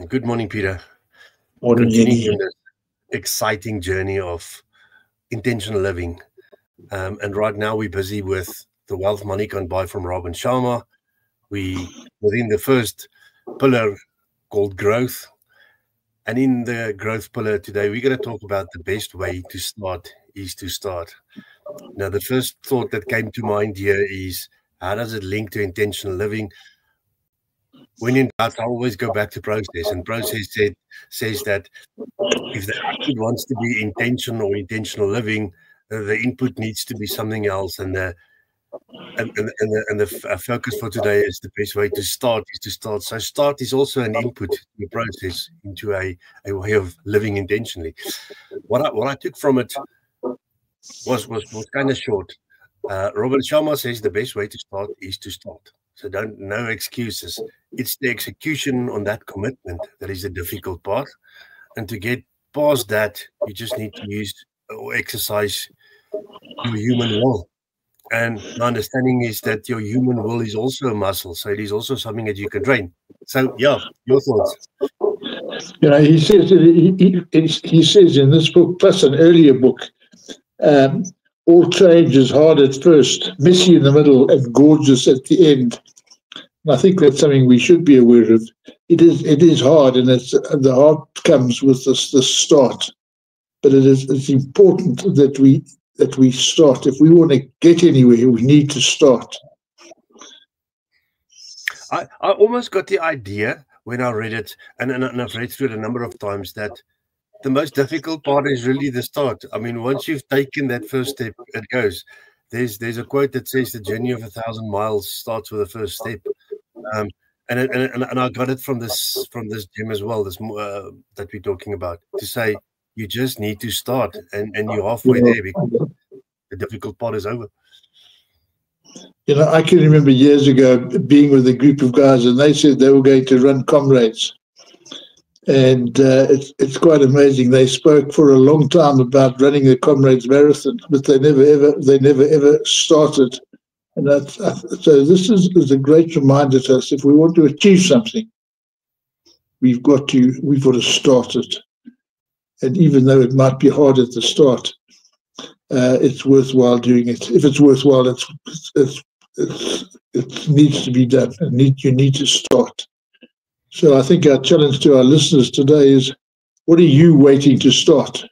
Good morning, Peter. Morning, Continuing this exciting journey of intentional living. And right now we're busy with The Wealth Money Can't Buy from Robin Sharma. We within the first pillar called growth. And in the growth pillar today, we're going to talk about the best way to start is to start. Now, the first thought that came to mind here is, how does it link to intentional living? When in doubt, I always go back to process. And process says that if the output wants to be intention or intentional living, the input needs to be something else. And the focus for today is the best way to start is to start. So start is also an input to the process into a way of living intentionally. What I took from it was kind of short. Robin Sharma says the best way to start is to start. So no excuses. It's the execution on that commitment that is the difficult part. And to get past that, you just need to use or exercise your human will. And my understanding is that your human will is also a muscle. So it is also something that you can train. So, yeah, your thoughts. You know, he says in this book, plus an earlier book, all change is hard at first, messy in the middle, and gorgeous at the end. And I think that's something we should be aware of. It is hard, and the hard comes with the start. But it's important that we start. If we want to get anywhere, we need to start. I almost got the idea when I read it, and I've read through it a number of times, that the most difficult part is really the start. I mean, once you've taken that first step, it goes. There's a quote that says the journey of 1,000 miles starts with the first step. And I got it from this gym as well, this that we're talking about, to say you just need to start, and you're halfway there because the difficult part is over. You know, I can remember years ago being with a group of guys, and they said they were going to run Comrades. And it's quite amazing. They spoke for a long time about running the Comrades Marathon, but they never ever started. And so this is a great reminder to us. If we want to achieve something, we've got to start it. And even though it might be hard at the start, it's worthwhile doing it. If it's worthwhile, it needs to be done. You need to start. So I think our challenge to our listeners today is, what are you waiting to start?